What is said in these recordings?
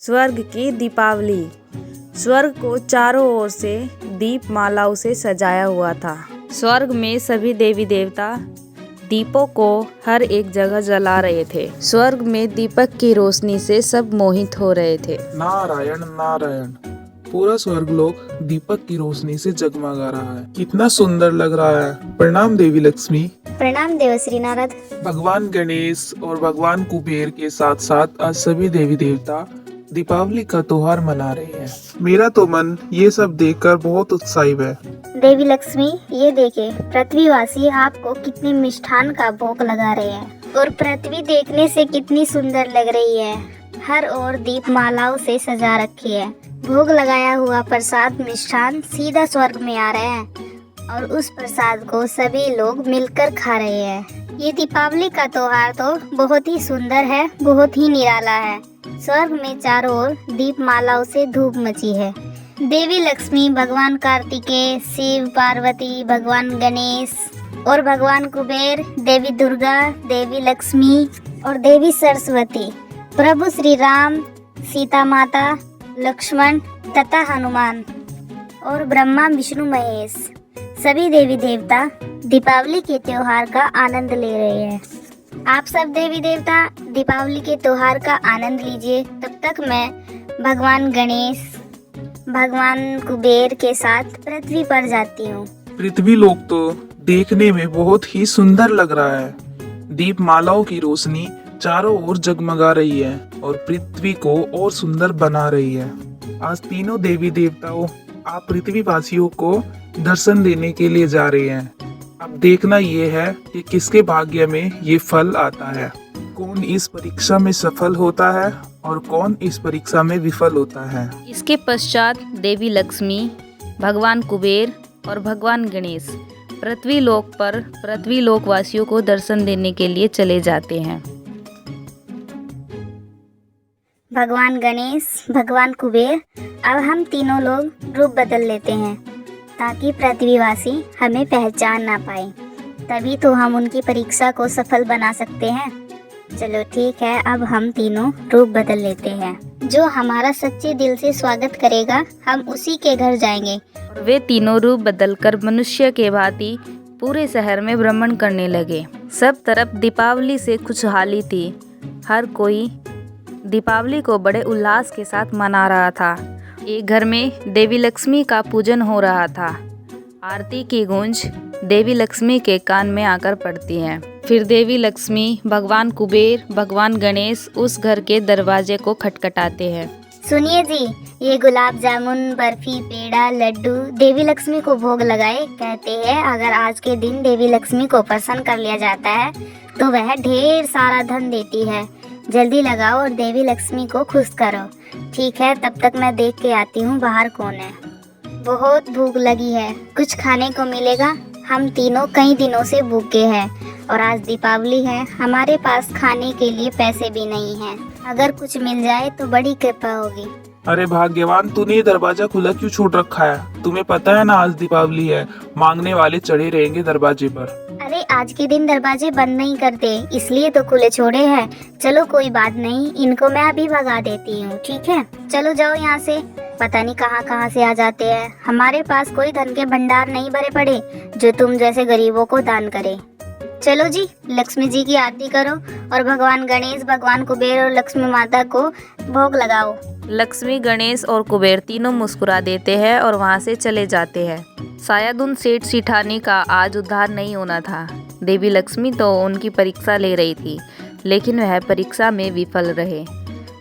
स्वर्ग की दीपावली। स्वर्ग को चारों ओर से दीप मालाओं से सजाया हुआ था। स्वर्ग में सभी देवी देवता दीपों को हर एक जगह जला रहे थे। स्वर्ग में दीपक की रोशनी से सब मोहित हो रहे थे। नारायण नारायण। पूरा स्वर्गलोक दीपक की रोशनी से जगमगा रहा है। कितना सुंदर लग रहा है। प्रणाम देवी लक्ष्मी। प्रणाम देवश्री नारद। भगवान गणेश और भगवान कुबेर के साथ साथ आज सभी देवी देवता दीपावली का त्योहार मना रहे हैं। मेरा तो मन ये सब देखकर बहुत उत्साहित है। देवी लक्ष्मी, ये देखे पृथ्वीवासी आपको कितने मिष्ठान का भोग लगा रहे हैं और पृथ्वी देखने से कितनी सुंदर लग रही है। हर ओर दीप मालाओं से सजा रखी है। भोग लगाया हुआ प्रसाद मिष्ठान सीधा स्वर्ग में आ रहे हैं और उस प्रसाद को सभी लोग मिलकर खा रहे हैं। ये दीपावली का त्योहार तो बहुत ही सुंदर है, बहुत ही निराला है। स्वर्ग में चारों ओर दीप मालाओं से धूप मची है। देवी लक्ष्मी, भगवान कार्तिकेय, शिव पार्वती, भगवान गणेश और भगवान कुबेर, देवी दुर्गा, देवी लक्ष्मी और देवी सरस्वती, प्रभु श्री राम, सीता माता, लक्ष्मण तथा हनुमान और ब्रह्मा विष्णु महेश, सभी देवी देवता दीपावली के त्योहार का आनंद ले रहे हैं। आप सब देवी देवता दीपावली के त्योहार का आनंद लीजिए। तब तक मैं भगवान गणेश, भगवान कुबेर के साथ पृथ्वी पर जाती हूँ। पृथ्वी लोक तो देखने में बहुत ही सुंदर लग रहा है। दीप मालाओं की रोशनी चारों ओर जगमगा रही है और पृथ्वी को और सुंदर बना रही है। आज तीनों देवी देवताओं आप पृथ्वीवासियों को दर्शन देने के लिए जा रहे हैं। अब देखना ये है कि किसके भाग्य में ये फल आता है। कौन इस परीक्षा में सफल होता है और कौन इस परीक्षा में विफल होता है। इसके पश्चात देवी लक्ष्मी, भगवान कुबेर और भगवान गणेश पृथ्वी लोक पर पृथ्वी लोकवासियों को दर्शन देने के लिए चले जाते हैं। भगवान गणेश, भगवान कुबेर, अब हम तीनों लोग रूप बदल लेते हैं ताकि पृथ्वीवासी हमें पहचान ना पाए। तभी तो हम उनकी परीक्षा को सफल बना सकते हैं। चलो ठीक है, अब हम तीनों रूप बदल लेते हैं। जो हमारा सच्चे दिल से स्वागत करेगा हम उसी के घर जाएंगे। और वे तीनों रूप बदलकर मनुष्य के भांति पूरे शहर में भ्रमण करने लगे। सब तरफ दीपावली से खुशहाली थी। हर कोई दीपावली को बड़े उल्लास के साथ मना रहा था। एक घर में देवी लक्ष्मी का पूजन हो रहा था। आरती की गूंज देवी लक्ष्मी के कान में आकर पड़ती है। फिर देवी लक्ष्मी, भगवान कुबेर, भगवान गणेश उस घर के दरवाजे को खटखटाते हैं। सुनिए जी, ये गुलाब जामुन, बर्फी, पेड़ा, लड्डू देवी लक्ष्मी को भोग लगाए। कहते हैं अगर आज के दिन देवी लक्ष्मी को प्रसन्न कर लिया जाता है तो वह ढेर सारा धन देती है। जल्दी लगाओ और देवी लक्ष्मी को खुश करो। ठीक है, तब तक मैं देख के आती हूँ बाहर कौन है। बहुत भूख लगी है, कुछ खाने को मिलेगा? हम तीनों कई दिनों से भूखे हैं और आज दीपावली है। हमारे पास खाने के लिए पैसे भी नहीं हैं। अगर कुछ मिल जाए तो बड़ी कृपा होगी। अरे भाग्यवान, तूने ये दरवाजा खुला क्यों छोड़ रखा है? तुम्हें पता है ना आज दीपावली है, मांगने वाले चढ़े रहेंगे दरवाजे पर। अरे आज के दिन दरवाजे बंद नहीं करते, इसलिए तो खुले छोड़े हैं। चलो कोई बात नहीं, इनको मैं अभी भगा देती हूँ। ठीक है, चलो जाओ यहाँ से। पता नहीं कहाँ कहाँ से आ जाते हैं। हमारे पास कोई धन के भंडार नहीं भरे पड़े जो तुम जैसे गरीबों को दान करे। चलो जी, लक्ष्मी जी की आरती करो और भगवान गणेश, भगवान कुबेर और लक्ष्मी माता को भोग लगाओ। लक्ष्मी, गणेश और कुबेर तीनों मुस्कुरा देते हैं और वहाँ से चले जाते हैं। शायद उन सेठ सिठानी का आज उद्धार नहीं होना था। देवी लक्ष्मी तो उनकी परीक्षा ले रही थी, लेकिन वह परीक्षा में विफल रहे।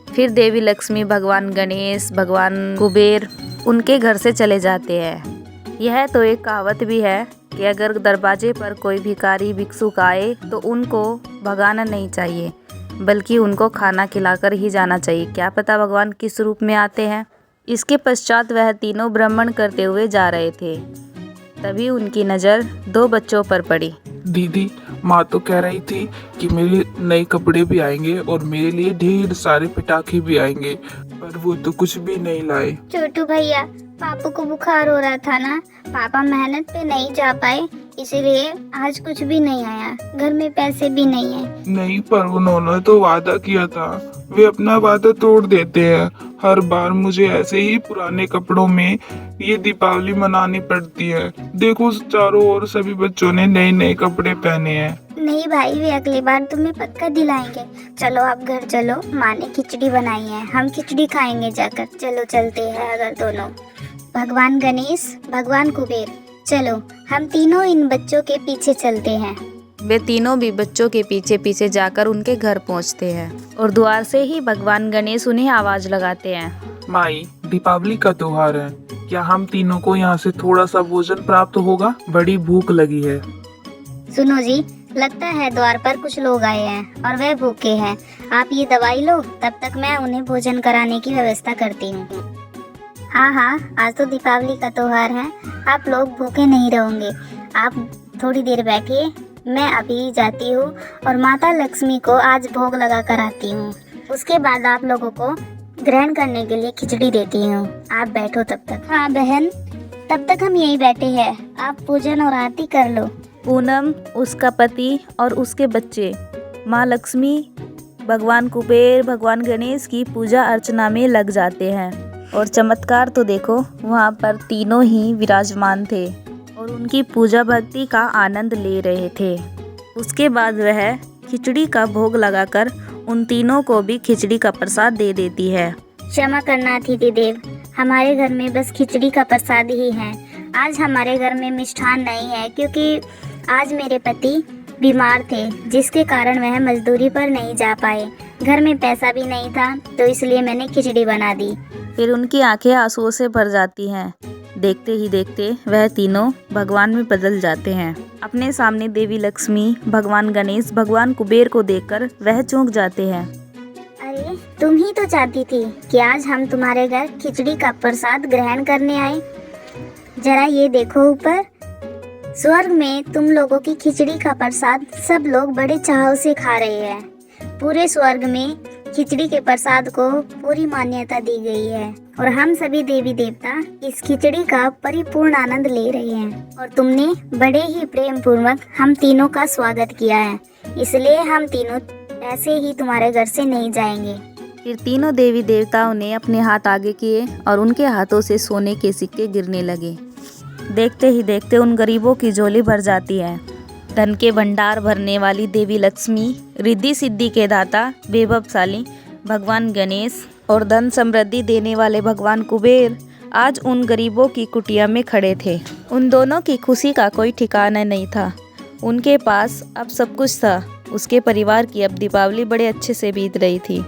फिर देवी लक्ष्मी, भगवान गणेश, भगवान कुबेर उनके घर से चले जाते हैं। यह तो एक कहावत भी है कि अगर दरवाजे पर कोई भिखारी भिक्षुक आए तो उनको भगाना नहीं चाहिए, बल्कि उनको खाना खिलाकर ही जाना चाहिए। क्या पता भगवान किस रूप में आते हैं। इसके पश्चात वह तीनों भ्रमण करते हुए जा रहे थे। तभी उनकी नज़र दो बच्चों पर पड़ी। दीदी, माँ तो कह रही थी कि मेरे नए कपड़े भी आएंगे और मेरे लिए ढेर सारे पटाखे भी आएंगे, पर वो तो कुछ भी नहीं लाए। छोटू भैया, पापा को बुखार हो रहा था ना, पापा मेहनत पे नहीं जा पाए, इसलिए आज कुछ भी नहीं आया। घर में पैसे भी नहीं है। नहीं, पर उन्होंने तो वादा किया था। वे अपना वादा तोड़ देते हैं। हर बार मुझे ऐसे ही पुराने कपड़ों में ये दीपावली मनानी पड़ती है। देखो, चारों ओर सभी बच्चों ने नए नए कपड़े पहने हैं। नहीं भाई, वे अगली बार तुम्हें पक्का दिलाएंगे। चलो आप घर चलो, माँ ने खिचड़ी बनाई है, हम खिचड़ी खाएंगे जाकर। चलो चलते हैं अगर दोनों। भगवान गणेश, भगवान कुबेर, चलो हम तीनों इन बच्चों के पीछे चलते हैं। वे तीनों भी बच्चों के पीछे पीछे जाकर उनके घर पहुंचते हैं और द्वार से ही भगवान गणेश उन्हें आवाज लगाते हैं। माई, दीपावली का त्योहार है, क्या हम तीनों को यहाँ से थोड़ा सा भोजन प्राप्त होगा? बड़ी भूख लगी है। सुनो जी, लगता है द्वार पर कुछ लोग आए हैं और वे भूखे हैं। आप ये दवाई लो, तब तक मैं उन्हें भोजन कराने की व्यवस्था करती हूँ। हाँ हाँ, आज तो दीपावली का त्योहार है, आप लोग भूखे नहीं रहोगे। आप थोड़ी देर बैठिए, मैं अभी जाती हूँ और माता लक्ष्मी को आज भोग लगा कर आती हूँ। उसके बाद आप लोगों को ग्रहण करने के लिए खिचड़ी देती हूँ। आप बैठो तब तक। हाँ बहन, तब तक हम यहीं बैठे हैं, आप पूजन और आरती कर लो। पूनम, उसका पति और उसके बच्चे माँ लक्ष्मी, भगवान कुबेर, भगवान गणेश की पूजा अर्चना में लग जाते हैं। और चमत्कार तो देखो, वहाँ पर तीनों ही विराजमान थे और उनकी पूजा भक्ति का आनंद ले रहे थे। उसके बाद वह खिचड़ी का भोग लगाकर उन तीनों को भी खिचड़ी का प्रसाद दे देती है। क्षमा करना अतिथि देव, हमारे घर में बस खिचड़ी का प्रसाद ही है। आज हमारे घर में मिष्ठान नहीं है, क्योंकि आज मेरे पति बीमार थे, जिसके कारण वह मजदूरी पर नहीं जा पाए। घर में पैसा भी नहीं था, तो इसलिए मैंने खिचड़ी बना दी। फिर उनकी आंखें आंसुओं से भर जाती हैं। देखते ही देखते वह तीनों भगवान में बदल जाते हैं। अपने सामने देवी लक्ष्मी, भगवान गणेश, भगवान कुबेर को देखकर वह चौंक जाते हैं। अरे, तुम ही तो चाहती थी कि आज हम तुम्हारे घर खिचड़ी का प्रसाद ग्रहण करने आए। जरा ये देखो ऊपर, स्वर्ग में तुम लोगों की खिचड़ी का प्रसाद सब लोग बड़े चाव से खा रहे हैं। पूरे स्वर्ग में खिचड़ी के प्रसाद को पूरी मान्यता दी गई है और हम सभी देवी देवता इस खिचड़ी का परिपूर्ण आनंद ले रहे हैं। और तुमने बड़े ही प्रेम पूर्वक हम तीनों का स्वागत किया है, इसलिए हम तीनों ऐसे ही तुम्हारे घर से नहीं जाएंगे। फिर तीनों देवी देवताओं ने अपने हाथ आगे किए और उनके हाथों से सोने के सिक्के गिरने लगे। देखते ही देखते उन गरीबों की झोली भर जाती है। धन के भंडार भरने वाली देवी लक्ष्मी, रिद्धि सिद्धि के दाता वैभवशाली भगवान गणेश और धन समृद्धि देने वाले भगवान कुबेर आज उन गरीबों की कुटिया में खड़े थे। उन दोनों की खुशी का कोई ठिकाना नहीं था। उनके पास अब सब कुछ था। उसके परिवार की अब दीपावली बड़े अच्छे से बीत रही थी।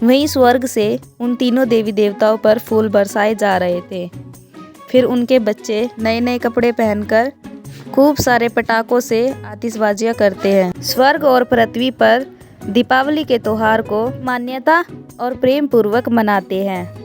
वहीं स्वर्ग से उन तीनों देवी देवताओं पर फूल बरसाए जा रहे थे। फिर उनके बच्चे नए नए कपड़े पहनकर खूब सारे पटाखों से आतिशबाजियां करते हैं। स्वर्ग और पृथ्वी पर दीपावली के त्योहार को मान्यता और प्रेम पूर्वक मनाते हैं।